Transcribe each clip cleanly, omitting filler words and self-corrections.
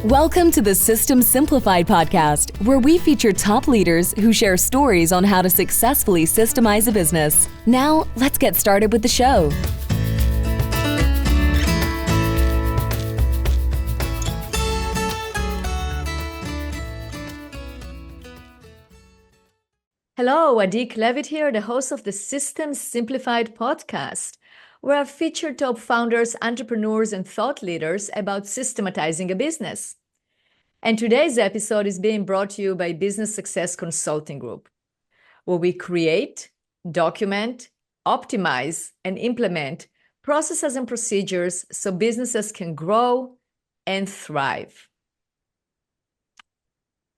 Welcome to the System Simplified podcast, where we feature top leaders who share stories on how to successfully systemize a business. Now, let's get started with the show. Hello, Adi Klevit here, the host of the System Simplified podcast, where I feature top founders, entrepreneurs, and thought leaders about systematizing a business. And today's episode is being brought to you by Business Success Consulting Group, where we create, document, optimize, and implement processes and procedures so businesses can grow and thrive.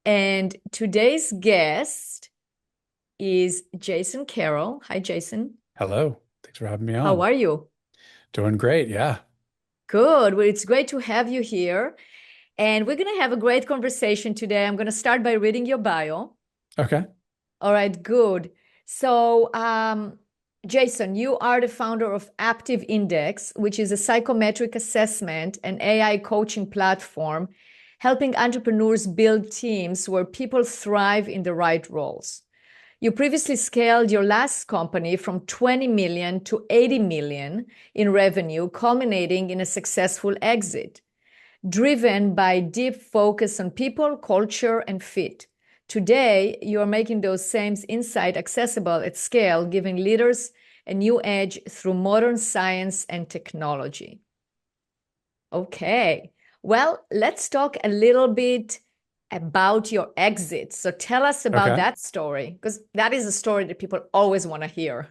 And today's guest is Jason Carroll. Hi, Jason. Hello. Thanks for having me on. How are you? Doing great. Yeah. Good. Well, it's great to have you here. And we're going to have a great conversation today. I'm going to start by reading your bio. Okay. All right, good. So, Jason, you are the founder of Aptive Index, which is a psychometric assessment and AI coaching platform, helping entrepreneurs build teams where people thrive in the right roles. You previously scaled your last company from 20 million to 80 million in revenue, culminating in a successful exit, driven by deep focus on people, culture, and fit. Today, you are making those same insights accessible at scale, giving leaders a new edge through modern science and technology. Okay, well, let's talk a little bit about your exit. So tell us about that story, because that is a story that people always want to hear.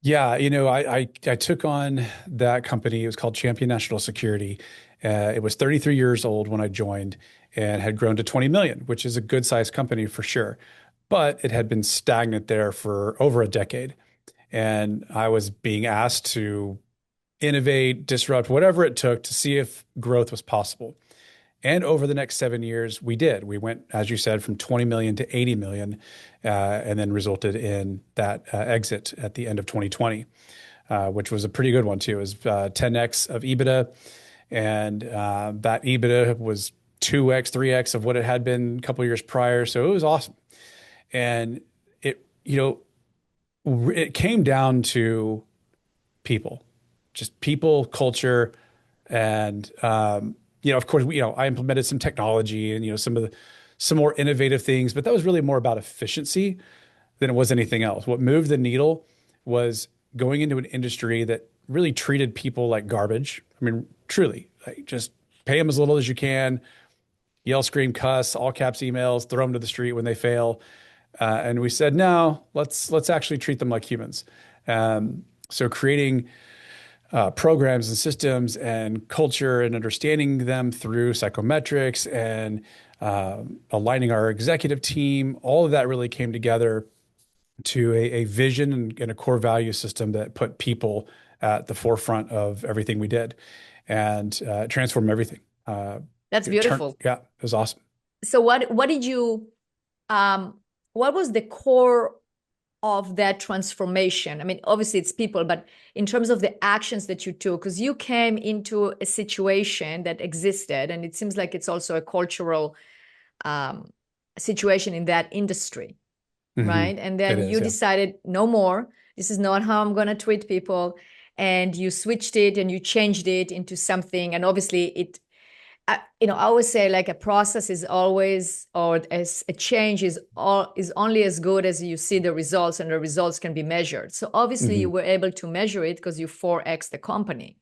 Yeah, I took on that company. It was called Champion National Security. It was 33 years old when I joined and had grown to 20 million, which is a good sized company for sure. But it had been stagnant there for over a decade. And I was being asked to innovate, disrupt, whatever it took to see if growth was possible. And over the next 7 years, we did. We went, as you said, from 20 million to 80 million, and then resulted in that exit at the end of 2020, which was a pretty good one too. It was 10x of EBITDA. And that EBITDA was 2x, 3x of what it had been a couple of years prior. So it was awesome. And it came down to people, just people, culture, and of course, I implemented some technology and some more innovative things, but that was really more about efficiency than it was anything else. What moved the needle was going into an industry that really treated people like garbage. I mean, truly, like just pay them as little as you can, yell, scream, cuss, all caps emails, throw them to the street when they fail. And we said, no, let's actually treat them like humans. So creating programs and systems and culture and understanding them through psychometrics and aligning our executive team, all of that really came together to a vision and a core value system that put people at the forefront of everything we did and transformed everything. That's beautiful. Yeah, it was awesome. So what did you, what was the core of that transformation? I mean, obviously it's people, but in terms of the actions that you took, because you came into a situation that existed, and it seems like it's also a cultural situation in that industry, right? And then you decided, no more, this is not how I'm going to treat people. And you switched it and you changed it into something. And obviously I always say, like, a process is always, or as a change is only as good as you see the results, and the results can be measured. So obviously you were able to measure it because you 4x the company.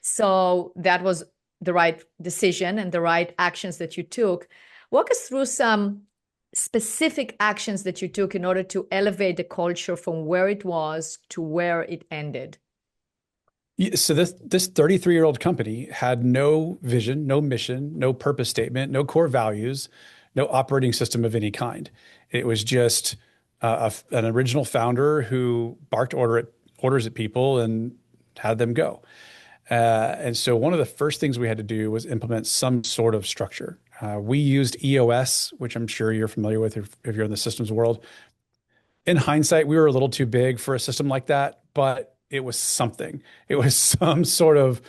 So that was the right decision and the right actions that you took. Walk us through some specific actions that you took in order to elevate the culture from where it was to where it ended. So this 33-year-old company had no vision, no mission, no purpose statement, no core values, no operating system of any kind. It was just an original founder who barked orders at people and had them go. And so one of the first things we had to do was implement some sort of structure. We used EOS, which I'm sure you're familiar with if you're in the systems world. In hindsight, we were a little too big for a system like that, but it was something. It was some sort of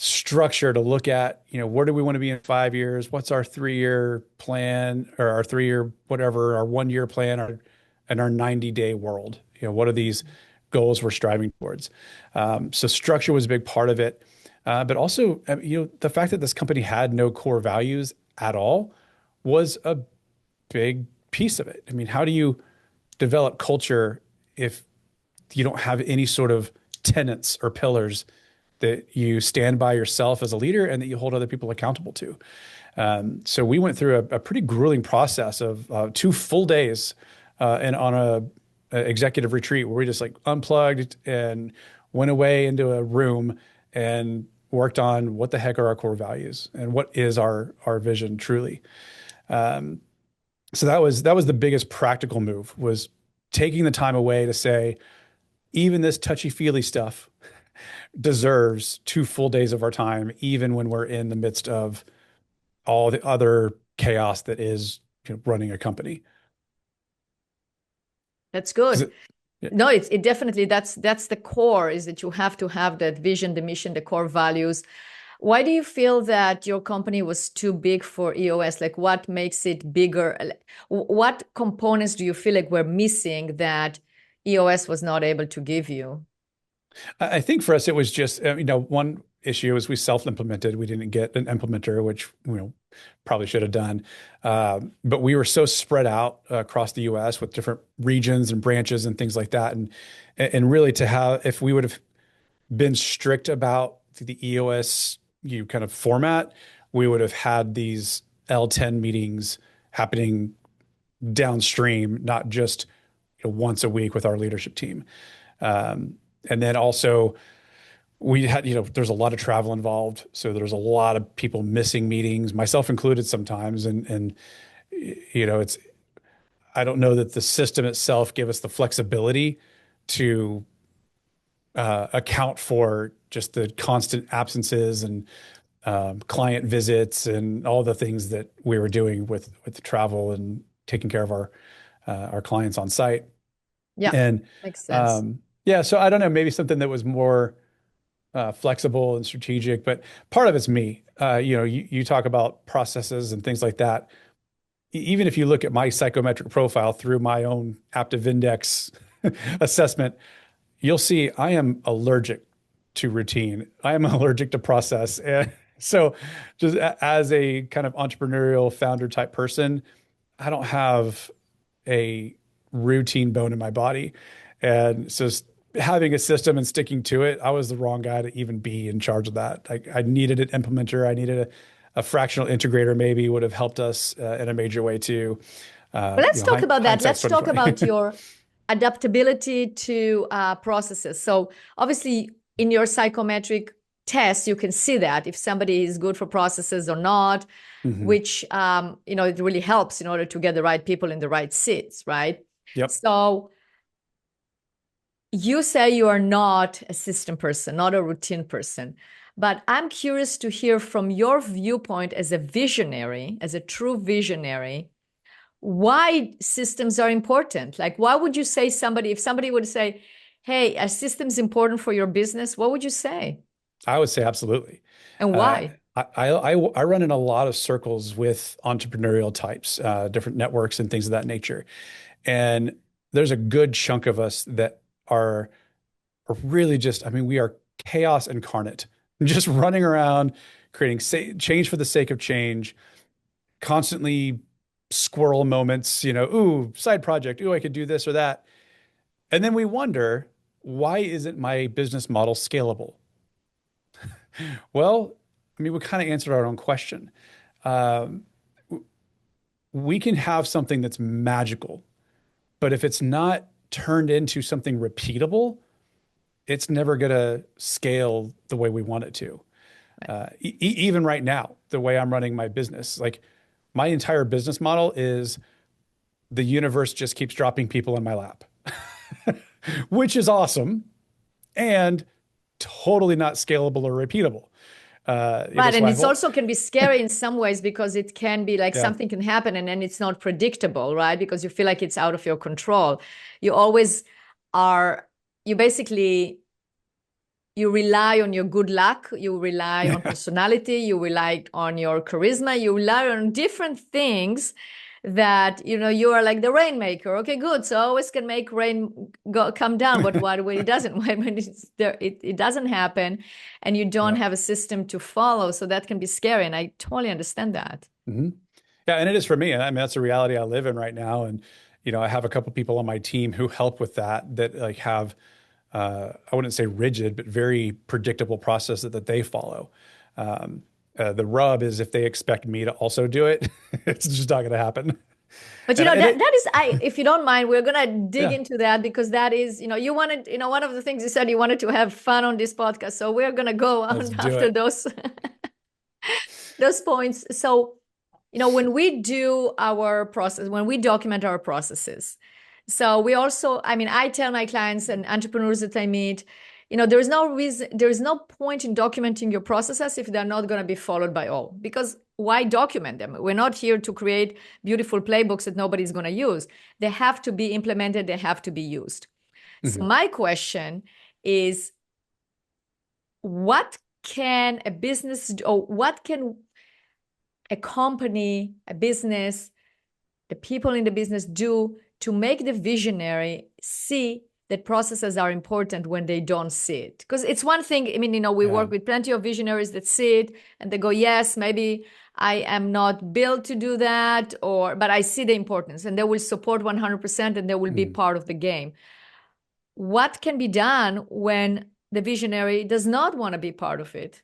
structure to look at, where do we want to be in 5 years? What's our 3-year plan, or our 3-year, whatever, our 1-year plan, and our 90-day world? What are these goals we're striving towards? So structure was a big part of it. But also, the fact that this company had no core values at all was a big piece of it. I mean, how do you develop culture if you don't have any sort of tenets or pillars that you stand by yourself as a leader and that you hold other people accountable to? So we went through a pretty grueling process of 2 full days and on a executive retreat where we just like unplugged and went away into a room and worked on what the heck are our core values and what is our vision truly. So that was the biggest practical move, was taking the time away to say, even this touchy-feely stuff deserves 2 full days of our time, even when we're in the midst of all the other chaos that is running a company. That's good. Yeah. No, it definitely, that's the core, is that you have to have that vision, the mission, the core values. Why do you feel that your company was too big for EOS? Like, what makes it bigger? What components do you feel like were missing that EOS was not able to give you? I think for us, it was just, one issue is we self-implemented. We didn't get an implementer, which, probably should have done. But we were so spread out across the US with different regions and branches and things like that. And really to have, if we would have been strict about the EOS kind of format, we would have had these L10 meetings happening downstream, not just once a week with our leadership team. And then also we had, there's a lot of travel involved. So there's a lot of people missing meetings, myself included sometimes. And it's, I don't know that the system itself gave us the flexibility to account for just the constant absences and client visits and all the things that we were doing with the travel and taking care of our clients on site. Yeah, And makes sense. yeah, so I don't know, maybe something that was more flexible and strategic, but part of it's me. You talk about processes and things like that. Even if you look at my psychometric profile through my own Aptive Index assessment, you'll see I am allergic to routine. I am allergic to process. And so just as a kind of entrepreneurial founder type person, I don't have a routine bone in my body. And so having a system and sticking to it, I was the wrong guy to even be in charge of that. I needed an implementer. I needed a fractional integrator maybe would have helped us in a major way too. But let's talk about that. Let's talk 2020. about your adaptability to processes. So obviously in your psychometric test, you can see that if somebody is good for processes or not, which, it really helps in order to get the right people in the right seats, right? Yep. So you say you are not a system person, not a routine person, but I'm curious to hear from your viewpoint as a visionary, as a true visionary, why systems are important. Like, why would you say if somebody would say, hey, a system's important for your business, what would you say? I would say absolutely. And why? I run in a lot of circles with entrepreneurial types, different networks and things of that nature. And there's a good chunk of us that are really just, we are chaos incarnate, just running around, creating change for the sake of change, constantly squirrel moments, ooh, side project, ooh, I could do this or that. And then we wonder, why isn't my business model scalable? Well, we kind of answered our own question. We can have something that's magical, but if it's not turned into something repeatable, it's never going to scale the way we want it to. Even right now, the way I'm running my business, like my entire business model is the universe just keeps dropping people in my lap, which is awesome and totally not scalable or repeatable. Right. And it's also can be scary in some ways because it can be like something can happen and then it's not predictable, right? Because you feel like it's out of your control. You always are, you You rely on your good luck, you rely on personality, you rely on your charisma, you rely on different things that, you are like the rainmaker. Okay, good. So I always can make rain come down, but what when it doesn't, when it's there, it doesn't happen, and you don't Yeah. have a system to follow. So that can be scary. And I totally understand that. Mm-hmm. Yeah, and it is for me. I mean, that's the reality I live in right now. And, I have a couple people on my team who help with that like have, I wouldn't say rigid, but very predictable process that they follow. The rub is if they expect me to also do it, it's just not going to happen. But And that is, if you don't mind, we're gonna dig yeah, into that, because that is, you wanted, one of the things you said, you wanted to have fun on this podcast. So we're gonna go let's on do after it. those points. So, when we do our process, when we document our processes, so we also, I mean, I tell my clients and entrepreneurs that I meet, there is no reason, there is no point in documenting your processes if they're not going to be followed by all. Because why document them? We're not here to create beautiful playbooks that nobody's going to use. They have to be implemented, they have to be used. So Mhm. my question is, what can a business do, or what can a company, a business, the people in the business do to make the visionary see that processes are important when they don't see it? Because it's one thing, I mean, we Yeah. work with plenty of visionaries that see it and they go, yes, maybe I am not built to do that, but I see the importance, and they will support 100% and they will be Mm. part of the game. What can be done when the visionary does not want to be part of it?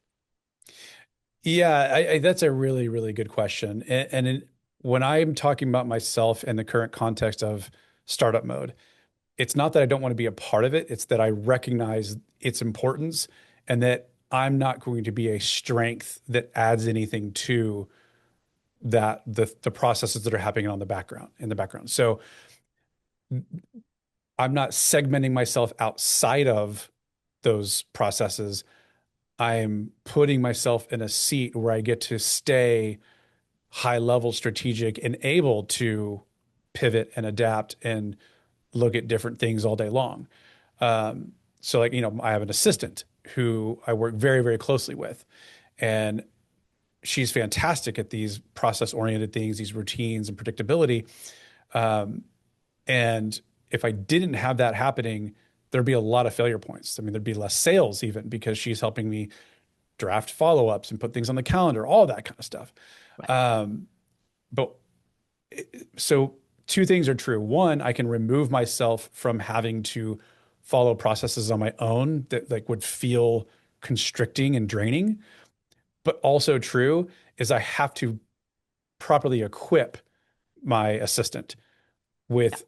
Yeah, that's a really, really good question. When I'm talking about myself in the current context of startup mode, it's not that I don't want to be a part of it. It's that I recognize its importance and that I'm not going to be a strength that adds anything to the processes that are happening in the background. So I'm not segmenting myself outside of those processes. I'm putting myself in a seat where I get to stay high level strategic and able to pivot and adapt and look at different things all day long. So like, I have an assistant who I work very, very closely with, and she's fantastic at these process oriented things, these routines and predictability. And if I didn't have that happening, there'd be a lot of failure points. I mean, there'd be less sales even because she's helping me draft follow-ups and put things on the calendar, all that kind of stuff. Right. But so two things are true. One, I can remove myself from having to follow processes on my own that like would feel constricting and draining. But also true is I have to properly equip my assistant with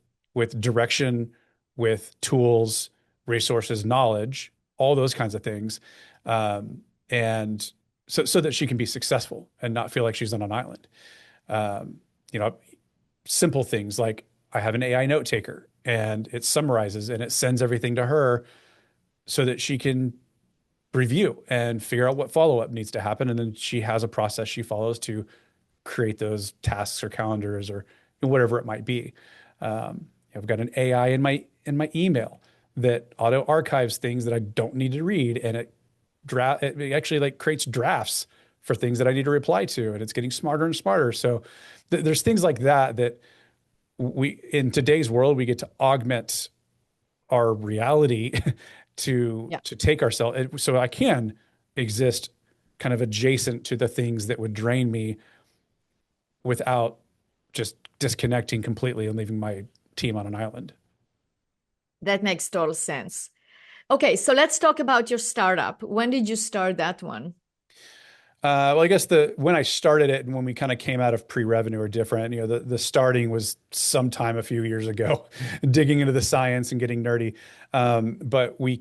direction, with tools, resources, knowledge, all those kinds of things, and so that she can be successful and not feel like she's on an island. Um, you know, simple things like I have an AI note taker and it summarizes and it sends everything to her so that she can review and figure out what follow up needs to happen, and then she has a process she follows to create those tasks or calendars or whatever it might be. I've got an AI in my email that auto archives things that I don't need to read, and it actually like creates drafts for things that I need to reply to, and it's getting smarter and smarter. So there's things like that we in today's world we get to augment our reality Yeah. to take ourselves so I can exist kind of adjacent to the things that would drain me without just disconnecting completely and leaving my team on an island. That makes total sense. Okay, so let's talk about your startup. When did you start that one? Well, I guess when I started it and when we kind of came out of pre-revenue are different. The starting was sometime a few years ago, digging into the science and getting nerdy. But we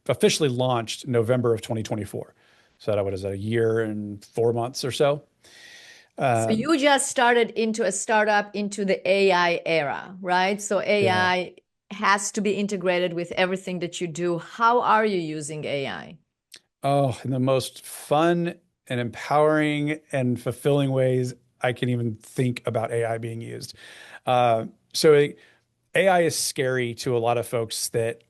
officially launched November of 2024. So what is that, a year and 4 months or so? So you just started into a startup into the AI era, right? So Yeah. AI has to be integrated with everything that you do. How are you using AI? Oh, in the most fun and empowering and fulfilling ways I can even think about AI being used. So AI is scary to a lot of folks that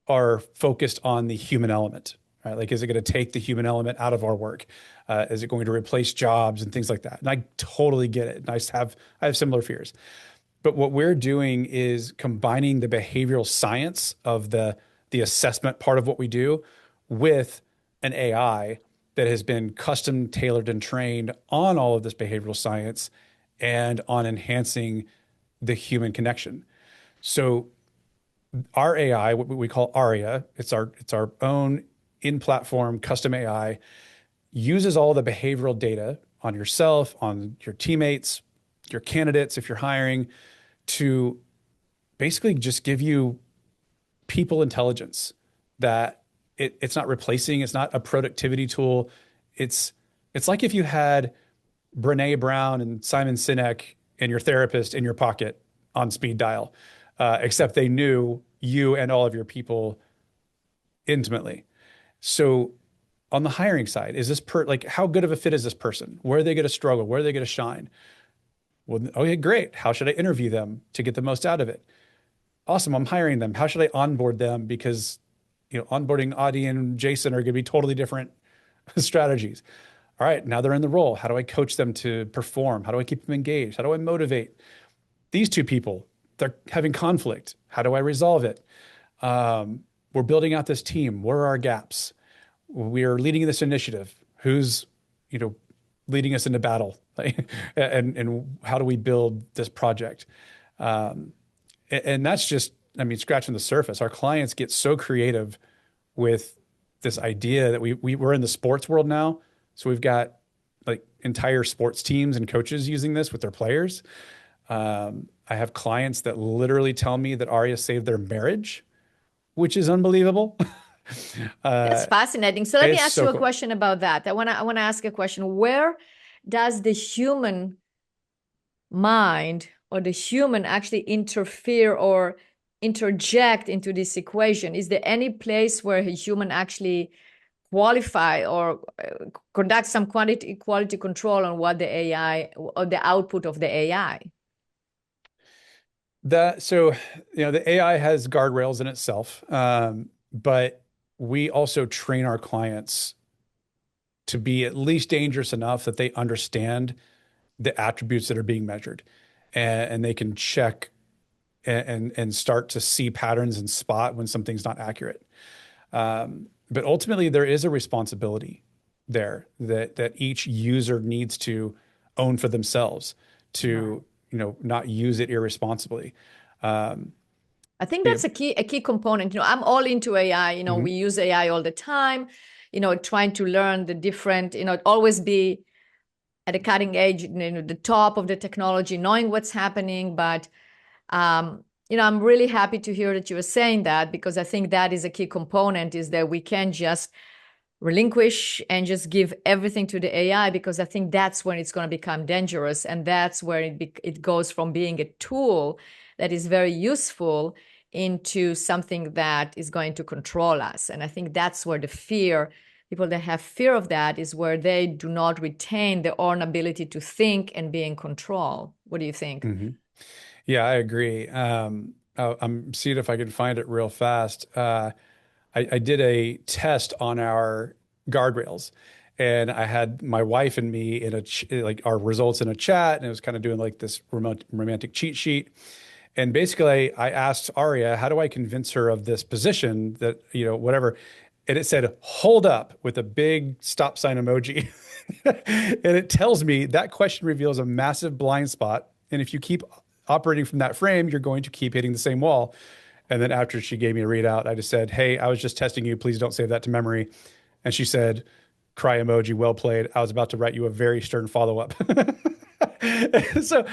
are focused on the human element, right? Like, is it going to take the human element out of our work? Is it going to replace jobs and things like that? And I totally get it. And I have similar fears. But what we're doing is combining the behavioral science of the assessment part of what we do with an AI that has been custom tailored and trained on all of this behavioral science and on enhancing the human connection. So our AI, what we call ARIA, it's our own in-platform custom AI, uses all the behavioral data on yourself, on your teammates, your candidates, if you're hiring, to basically just give you people intelligence that it's not replacing, it's not a productivity tool. It's like if you had Brene Brown and Simon Sinek and your therapist in your pocket on speed dial, except they knew you and all of your people intimately. So on the hiring side, is this like how good of a fit is this person? Where are they going to struggle? Where are they going to shine? Well, okay, great. How should I interview them to get the most out of it? Awesome, I'm hiring them. How should I onboard them? Because onboarding Audie and Jason are going to be totally different strategies. All right, now they're in the role. How do I coach them to perform? How do I keep them engaged? How do I motivate these two people? They're having conflict. How do I resolve it? We're building out this team. Where are our gaps? We are leading this initiative. Who's, leading us into battle? and how do we build this project? And that's just, scratching the surface. Our clients get so creative with this idea that we're in the sports world now. So we've got like entire sports teams and coaches using this with their players. I have clients that literally tell me that Aria saved their marriage, which is unbelievable. That's fascinating. So let me ask you a cool. question about that. I want to ask a question. Where does the human mind or the human actually interfere or interject into this equation? Is there any place where a human actually qualify or conduct some quality control on what the AI or the output of the AI? The AI has guardrails in itself, but we also train our clients to be at least dangerous enough that they understand the attributes that are being measured, and they can check and start to see patterns and spot when something's not accurate. But ultimately, there is a responsibility there that each user needs to own for themselves to not use it irresponsibly. I think that's a key component. I'm all into AI. We use AI all the time. Trying to learn the different. Always be at the cutting edge, the top of the technology, knowing what's happening. But I'm really happy to hear that you were saying that, because I think that is a key component, is that we can't just relinquish and just give everything to the AI, because I think that's when it's going to become dangerous. And that's where it goes from being a tool that is very useful into something that is going to control us. And I think that's where the fear, people that have fear of that, is where they do not retain their own ability to think and be in control. What do you think? Mm-hmm. Yeah, I agree. I'm seeing if I can find it real fast. I did a test on our guardrails, and I had my wife and me in like our results in a chat, and it was kind of doing like this romantic cheat sheet. And basically, I asked Aria, how do I convince her of this position that, whatever. And it said, hold up, with a big stop sign emoji. And it tells me that question reveals a massive blind spot. And if you keep operating from that frame, you're going to keep hitting the same wall. And then after she gave me a readout, I just said, hey, I was just testing you. Please don't save that to memory. And she said, cry emoji, well played. I was about to write you a very stern follow-up. So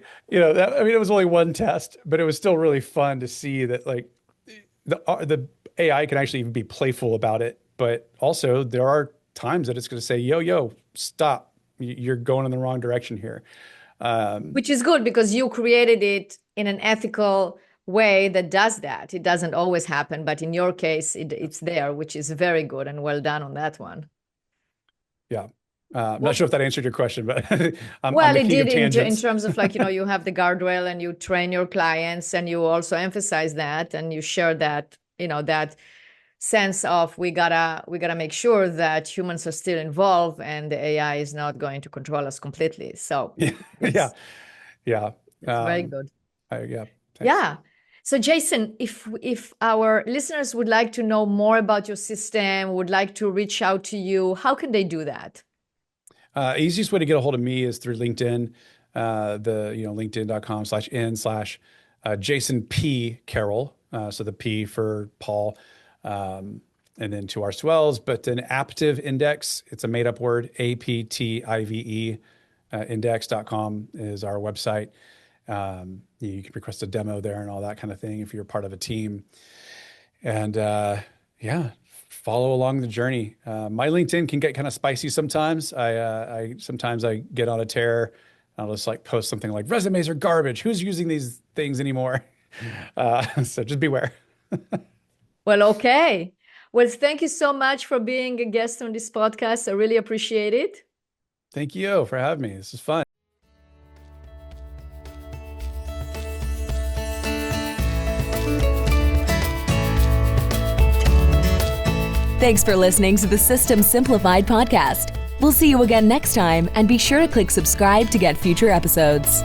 it was only one test, but it was still really fun to see that like the AI can actually even be playful about it. But also there are times that it's going to say, yo, stop. You're going in the wrong direction here. Which is good, because you created it in an ethical way that does that. It doesn't always happen, but in your case, it's there, which is very good, and well done on that one. Yeah. I'm not sure if that answered your question, but I'm it did in tangents. terms of like, you have the guardrail and you train your clients, and you also emphasize that, and you share that that sense of we gotta make sure that humans are still involved and the AI is not going to control us completely. So yeah. it's very good. Yeah. Thanks. Yeah. So Jason, if our listeners would like to know more about your system, would like to reach out to you, how can they do that? Easiest way to get a hold of me is through LinkedIn, linkedin.com/n/Jason P. Carroll. So the P for Paul, and then 2 R's, 2 L's, but an Aptive Index, it's a made up word, APTIVE, index.com is our website. You can request a demo there and all that kind of thing if you're part of a team. And follow along the journey. My LinkedIn can get kind of spicy sometimes. Sometimes I get on a tear. I'll just like post something like resumes are garbage. Who's using these things anymore? So just beware. Well, okay. Well, thank you so much for being a guest on this podcast. I really appreciate it. Thank you for having me. This is fun. Thanks for listening to the System Simplified podcast. We'll see you again next time, and be sure to click subscribe to get future episodes.